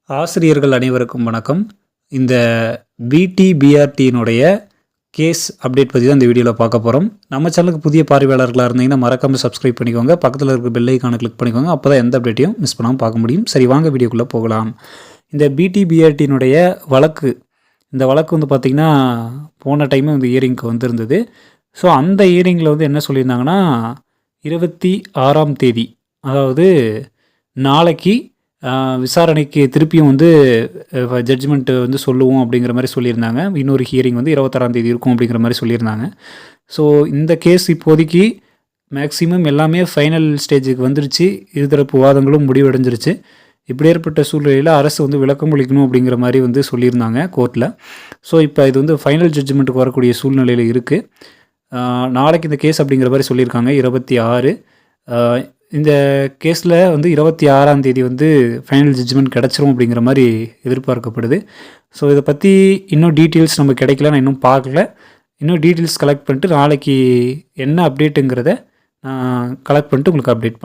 ஆசிரியர்கள் அனைவருக்கும் வணக்கம். இந்த பிடிபிஆர்டியினுடைய கேஸ் அப்டேட் பற்றி தான் இந்த வீடியோவில் பார்க்க போகிறோம். நம்ம சேனலுக்கு புதிய பார்வையாளர்களாக இருந்தீங்கன்னா மறக்காமல் சப்ஸ்கிரைப் பண்ணிக்கோங்க. பக்கத்தில் இருக்க பெல் ஐக்கானை கிளிக் பண்ணிக்கோங்க. அப்போ தான் எந்த அப்டேட்டையும் மிஸ் பண்ணாமல் பார்க்க முடியும். சரி, வாங்க வீடியோக்குள்ளே போகலாம். இந்த பிடிபிஆர்டியினுடைய வழக்கு, இந்த வழக்கு வந்து பார்த்திங்கன்னா போன டைமே வந்து ஹியரிங்க்கு வந்திருந்தது. ஸோ அந்த ஹியரிங்கில் வந்து என்ன சொல்லியிருந்தாங்கன்னா 26ஆம் தேதி, அதாவது நாளைக்கு விசாரணைக்கு திருப்பியும் வந்து ஜட்ஜ்மெண்ட்டு வந்து சொல்லுவோம் அப்படிங்கிற மாதிரி சொல்லியிருந்தாங்க. இன்னொரு ஹியரிங் வந்து 26ஆம் தேதி இருக்கும் அப்படிங்கிற மாதிரி சொல்லியிருந்தாங்க. ஸோ இந்த கேஸ் இப்போதைக்கு மேக்ஸிமம் எல்லாமே ஃபைனல் ஸ்டேஜுக்கு வந்துருச்சு. இருதரப்பு வாதங்களும் முடிவடைஞ்சிருச்சு. இப்படி ஏற்பட்ட சூழ்நிலையில் அரசு வந்து விளக்கம் அளிக்கணும் அப்படிங்கிற மாதிரி வந்து சொல்லியிருந்தாங்க கோர்ட்டில். ஸோ இப்போ இது வந்து ஃபைனல் ஜட்ஜ்மெண்ட்டுக்கு வரக்கூடிய சூழ்நிலையில் இருக்குது. நாளைக்கு இந்த கேஸ் அப்படிங்கிற மாதிரி சொல்லியிருக்காங்க 26. இந்த கேஸில் வந்து 26ஆம் தேதி வந்து ஃபைனல் ஜட்ஜ்மெண்ட் கிடச்சிரும் அப்படிங்கிற மாதிரி எதிர்பார்க்கப்படுது. ஸோ இதை பற்றி இன்னும் டீட்டெயில்ஸ் நம்ம கிடைக்கல, நான் இன்னும் பார்க்கல. இன்னும் டீட்டெயில்ஸ் கலெக்ட் பண்ணிட்டு நாளைக்கு என்ன அப்டேட்டுங்கிறத கலெக்ட் பண்ணிட்டு உங்களுக்கு அப்டேட்